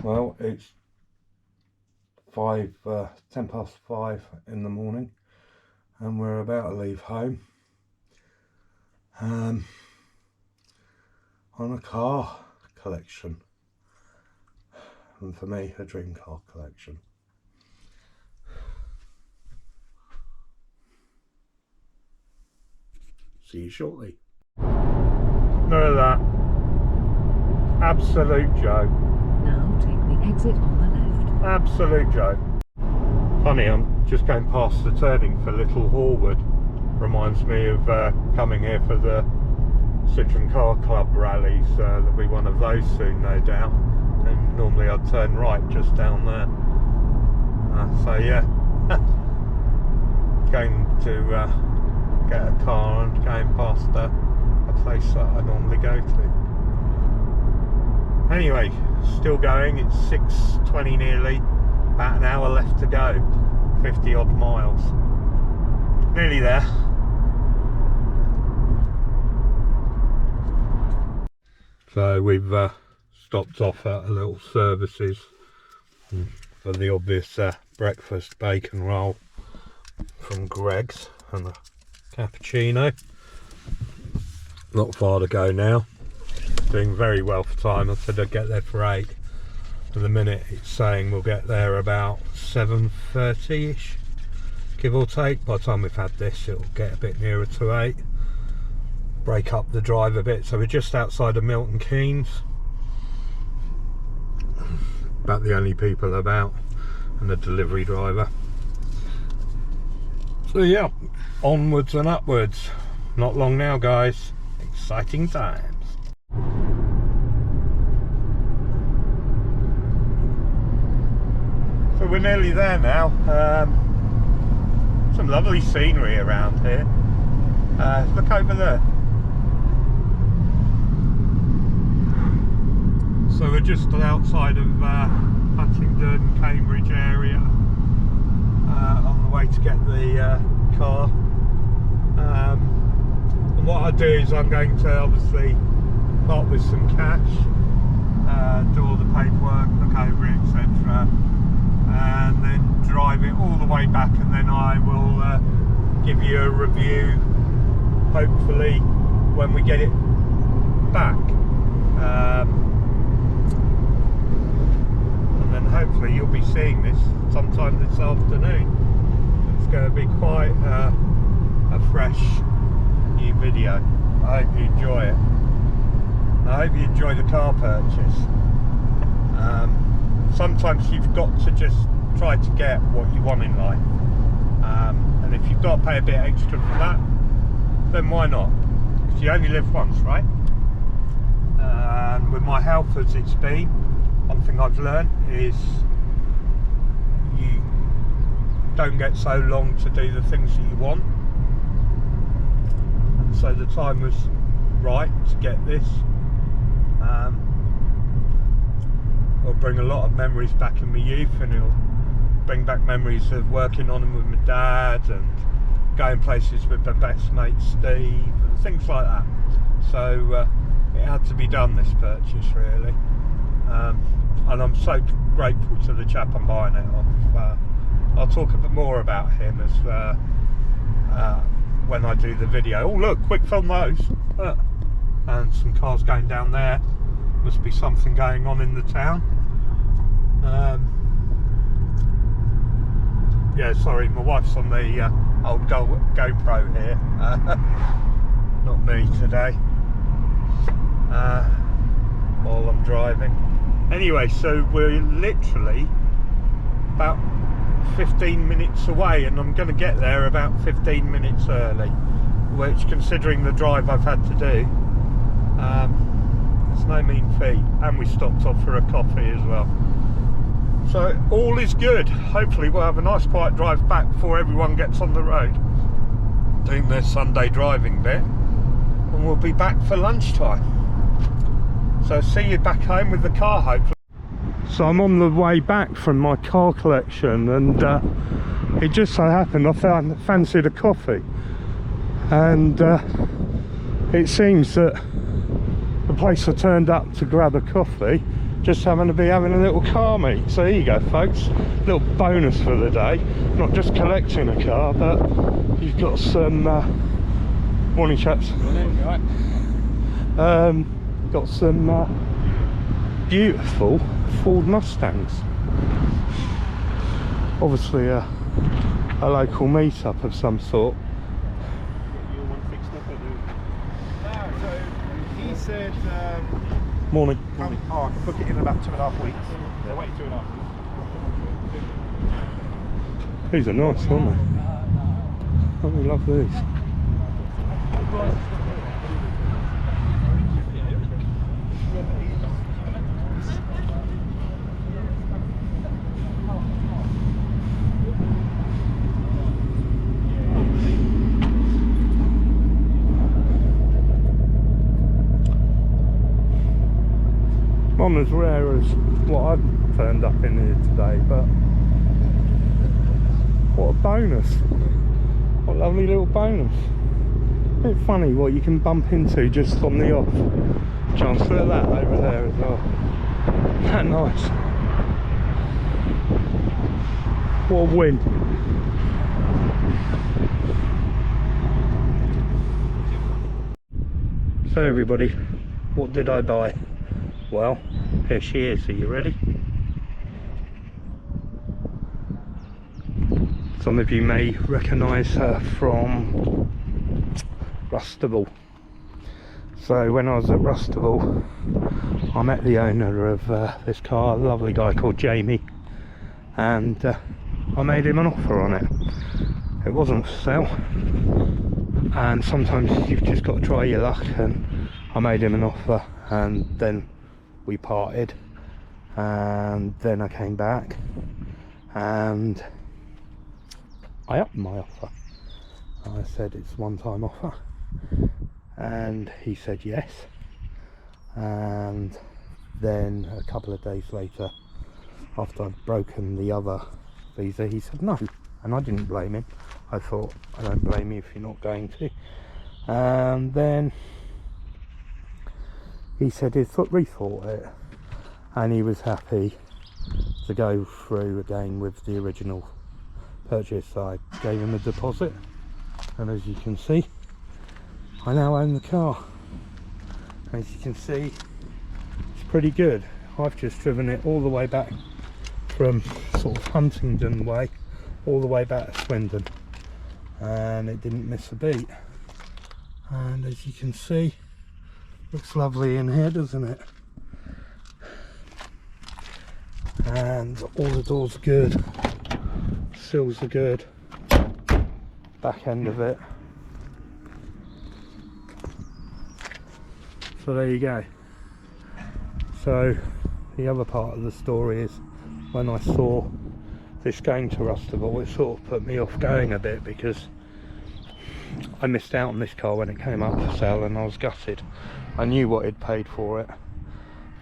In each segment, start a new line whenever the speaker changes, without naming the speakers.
Well, it's 10 past 5 in the morning, and we're about to leave home on a car collection, and for me, a dream car collection. See you shortly. Look at that. Absolute joke.
Now take the exit on the left.
Absolute joke. Funny, I'm just going past the turning for Little Horwood. Reminds me of coming here for the Citroen Car Club rallies. There'll be one of those soon, no doubt. And normally I'd turn right just down there. So yeah, going to get a car and going past a place that I normally go to. Anyway, still going. It's 6:20 nearly. About an hour left to go. 50 odd miles. Nearly there. So we've stopped off at a little services for the obvious breakfast bacon roll from Greg's and a cappuccino. Not far to go now. Doing very well for time. I said I'd get there for 8. At the minute it's saying we'll get there about 7:30ish, give or take. By the time we've had this, it'll get a bit nearer to 8. Break up the drive a bit. So we're just outside of Milton Keynes. About the only people about, and a delivery driver. So yeah, onwards and upwards. Not long now, guys. Exciting times. So we're nearly there now. Some lovely scenery around here. Look over there. So we're just outside of Huntingdon, Cambridge area, on the way to get the car. And what I do is I'm going to obviously part with some cash, do all the paperwork, look over it, etc. And then drive it all the way back, and then I will give you a review hopefully when we get it back, and then hopefully you'll be seeing this sometime this afternoon. It's going to be quite a fresh new video. I hope you enjoy it. I hope you enjoy the car purchase. Sometimes you've got to just try to get what you want in life, and if you've got to pay a bit extra for that, then why not? Because you only live once, right? And with my health as it's been, one thing I've learned is you don't get so long to do the things that you want, and so the time was right to get this. It'll bring a lot of memories back in my youth, and it'll bring back memories of working on them with my dad and going places with my best mate Steve and things like that. So it had to be done, this purchase, really. And I'm so grateful to the chap I'm buying it off. I'll talk a bit more about him as when I do the video. Oh look, quick film those. And some cars going down there. Must be something going on in the town. Yeah, sorry, my wife's on the old GoPro here. Not me today, while I'm driving. Anyway, so we're literally about 15 minutes away, and I'm going to get there about 15 minutes early, which, considering the drive I've had to do, it's no mean feat. And we stopped off for a coffee as well. So all is good. Hopefully we'll have a nice quiet drive back before everyone gets on the road doing their Sunday driving bit, and we'll be back for lunchtime. So see you back home with the car, hopefully. So I'm on the way back from my car collection, and it just so happened I fancied a coffee, and it seems that the place I turned up to grab a coffee just having to be having a little car meet. So there you go, folks, little bonus for the day. Not just collecting a car, but you've got some morning, chaps. Got some beautiful Ford Mustangs. Obviously a local meet-up of some sort.
So he said
Morning.
oh, I can book it in about 2.5 weeks. They're waiting 2.5 weeks.
These are nice, aren't they? Oh, we love these. Not as rare as what I've turned up in here today, but what a bonus. What a lovely little bonus. A bit funny what you can bump into just on the off chance. Look at that over there as well. Isn't that nice? What a win. So everybody, what did I buy? Well, here she is. Are you ready? Some of you may recognise her from Rustable. So when I was at Rustable, I met the owner of this car, a lovely guy called Jamie, and I made him an offer on it. It wasn't for sale, and sometimes you've just got to try your luck, and I made him an offer, and then we parted, and then I came back and I upped my offer. I said it's a one-time offer, and he said yes. And then a couple of days later, after I'd broken the other visa, he said no, and I didn't blame him. I thought, I don't blame you if you're not going to. And then he said he'd rethought it, and he was happy to go through again with the original purchase. I gave him a deposit, and as you can see, I now own the car. As you can see, it's pretty good. I've just driven it all the way back from sort of Huntingdon way, all the way back to Swindon, and it didn't miss a beat. And as you can see, looks lovely in here, doesn't it? And all the doors are good, sills are good, back end of it. So there you go. So the other part of the story is, when I saw this going to Rustable, it sort of put me off going a bit, because I missed out on this car when it came up for sale, and I was gutted. I knew what he'd paid for it,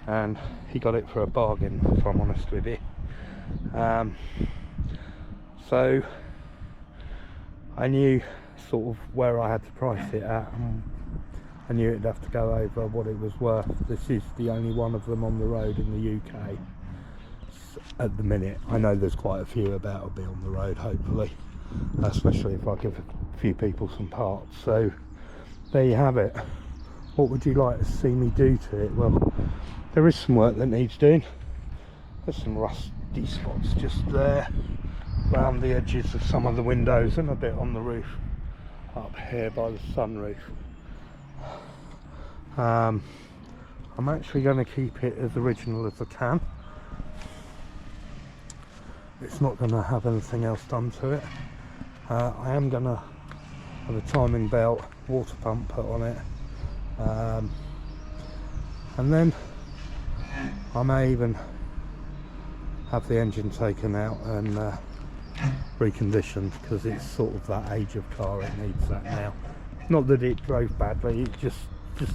and he got it for a bargain, if I'm honest with you. So I knew sort of where I had to price it at, and I knew it'd have to go over what it was worth. This is the only one of them on the road in the UK at the minute. I know there's quite a few about to be on the road, hopefully, especially if I give a few people some parts. So there you have it. What would you like to see me do to it? Well, there is some work that needs doing. There's some rusty spots just there around the edges of some of the windows, and a bit on the roof up here by the sunroof. I'm actually going to keep it as original as I can. It's not going to have anything else done to it. I am going to have a timing belt, water pump put on it, and then I may even have the engine taken out and reconditioned, because it's sort of that age of car, it needs that now. Not that it drove badly, it just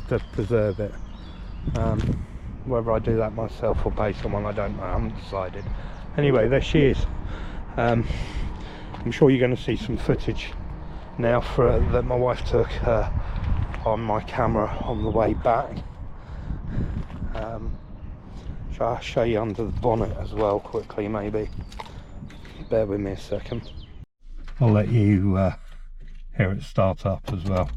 to preserve it. Whether I do that myself or pay someone, I don't know, I haven't decided. Anyway, there she is. I'm sure you're going to see some footage now that my wife took on my camera on the way back. Shall I show you under the bonnet as well quickly maybe? Bear with me a second. I'll let you hear it start up as well.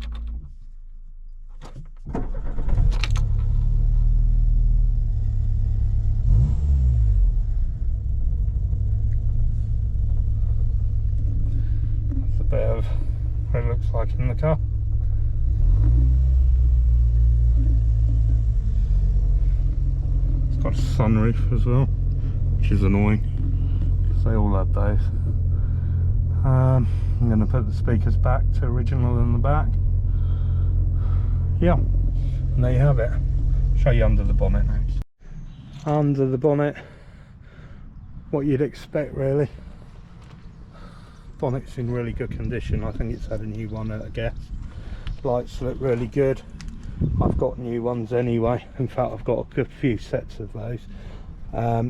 That's a bit of what it looks like in the car. It's got a sunroof as well, which is annoying because they all had those. I'm going to put the speakers back to original in the back. Yeah, and there you have it. Show you under the bonnet next. Under the bonnet, what you'd expect really. Bonnet's in really good condition. I think it's had a new one at a guess. Lights look really good. I've got new ones anyway. In fact, I've got a good few sets of those.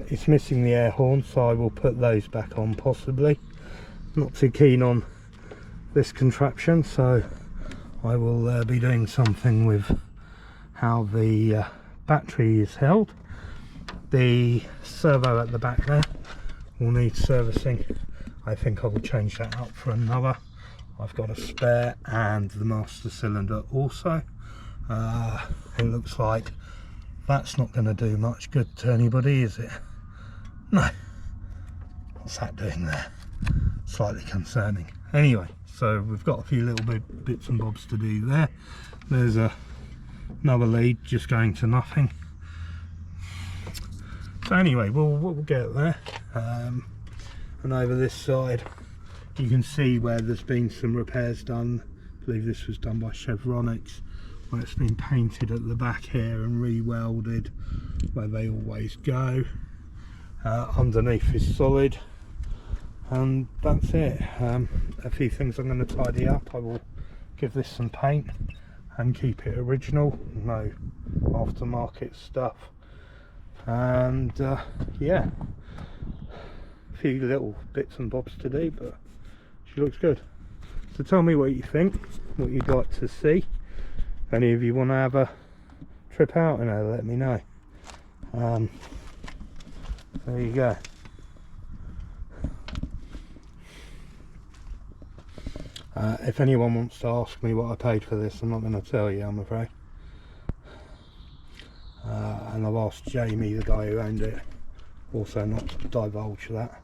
It's missing the air horn, so I will put those back on possibly. Not too keen on this contraption, so I will be doing something with how the battery is held. The servo at the back there will need servicing. I think I will change that out for another. I've got a spare and the master cylinder also. It looks like that's not going to do much good to anybody, is it? No. What's that doing there? Slightly concerning. Anyway, so we've got a few little bits and bobs to do there. There's another lead just going to nothing. So anyway, we'll get there. And over this side you can see where there's been some repairs done. I believe this was done by Chevronics, where it's been painted at the back here and re-welded where they always go. Underneath is solid, and that's it. A few things I'm going to tidy up. I will give this some paint and keep it original, no aftermarket stuff. And yeah, a few little bits and bobs to do, but she looks good. So tell me what you think, what you'd like to see. If any of you want to have a trip out in her, let me know. There you go. If anyone wants to ask me what I paid for this, I'm not going to tell you, I'm afraid. And I've asked Jamie, the guy who owned it, also not to divulge that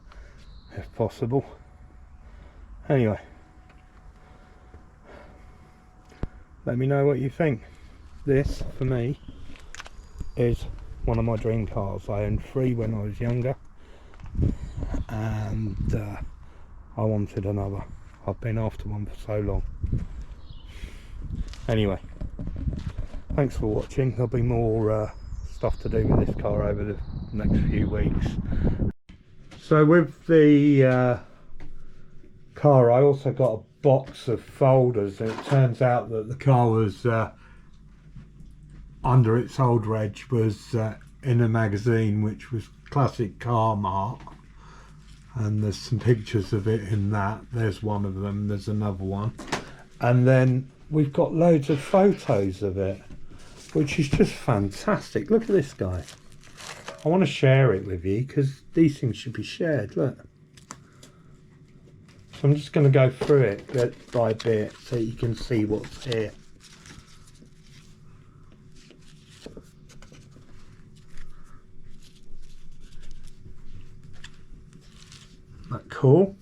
if possible. Anyway, let me know what you think. This, for me, is one of my dream cars. I owned 3 when I was younger, and I wanted another. I've been after one for so long. Anyway, thanks for watching. There'll be more stuff to do with this car over the next few weeks. So with the car, I also got a box of folders, and it turns out that the car was under its old reg was in a magazine which was Classic Car Mart, and there's some pictures of it in that. There's one of them, there's another one, and then we've got loads of photos of it, which is just fantastic. Look at this guy. I want to share it with you because these things should be shared. Look, so I'm just going to go through it bit by bit so you can see what's here. That cool?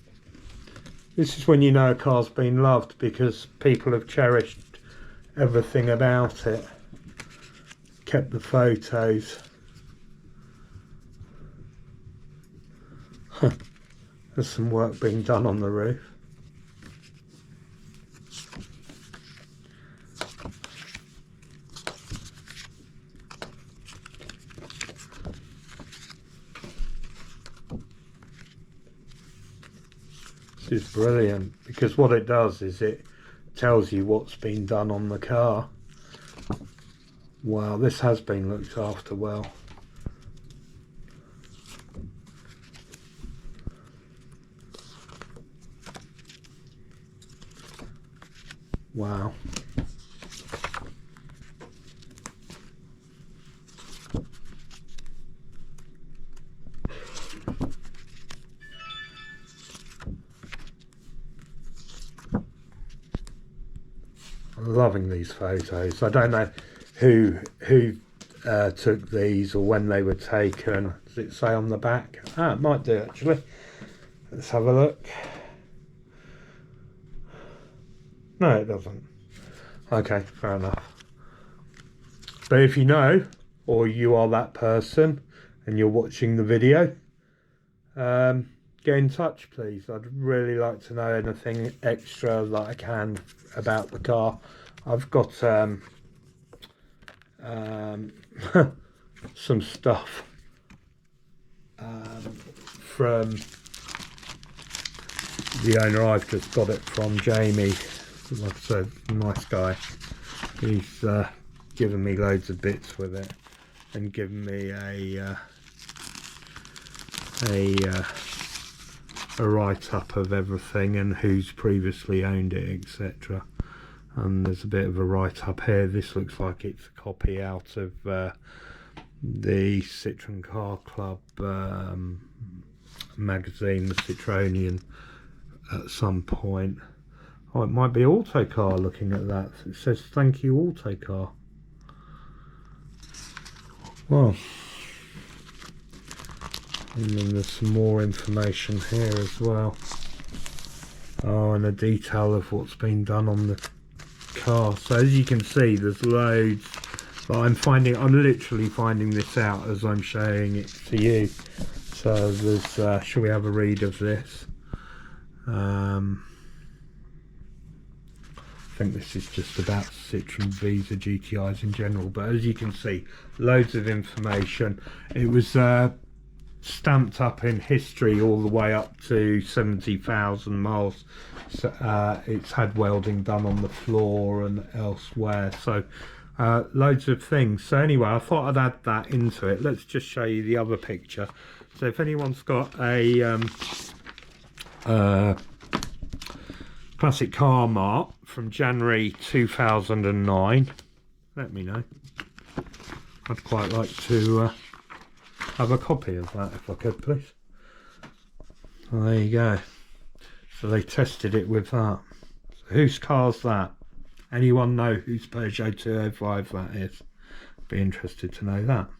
This is when you know a car's been loved, because people have cherished everything about it, kept the photos. There's some work being done on the roof. This is brilliant, because what it does is it tells you what's been done on the car. Wow, this has been looked after well. Wow. loving these photos. I don't know who took these or when they were taken. Does it say on the back? Ah, it might do actually. Let's have a look. No, it doesn't. Okay, fair enough. But if you know, or you are that person and you're watching the video, get in touch please. I'd really like to know anything extra that I can about the car. I've got some stuff from the owner. I've just got it from Jamie. Like I said, nice guy. He's given me loads of bits with it and given me a write-up of everything and who's previously owned it, etc. And there's a bit of a write-up here. This looks like it's a copy out of the Citroen Car Club magazine, the Citroenian, at some point. Oh, it might be Autocar. Looking at that, it says thank you Autocar. Well, and then there's some more information here as well. Oh, and a detail of what's been done on the car. So as you can see, there's loads. But I'm literally finding this out as I'm showing it to you. So there's, shall we have a read of this? I think this is just about Citroen Visa GTIs in general, but as you can see, loads of information. It was stamped up in history all the way up to 70,000 miles. So, it's had welding done on the floor and elsewhere, so loads of things. So anyway, I thought I'd add that into it. Let's just show you the other picture. So if anyone's got a Classic Car Mart from January 2009, let me know. I'd quite like to have a copy of that if I could, please. Well, there you go. So they tested it with that. So whose car's that? Anyone know whose Peugeot 205 that is? Be interested to know that.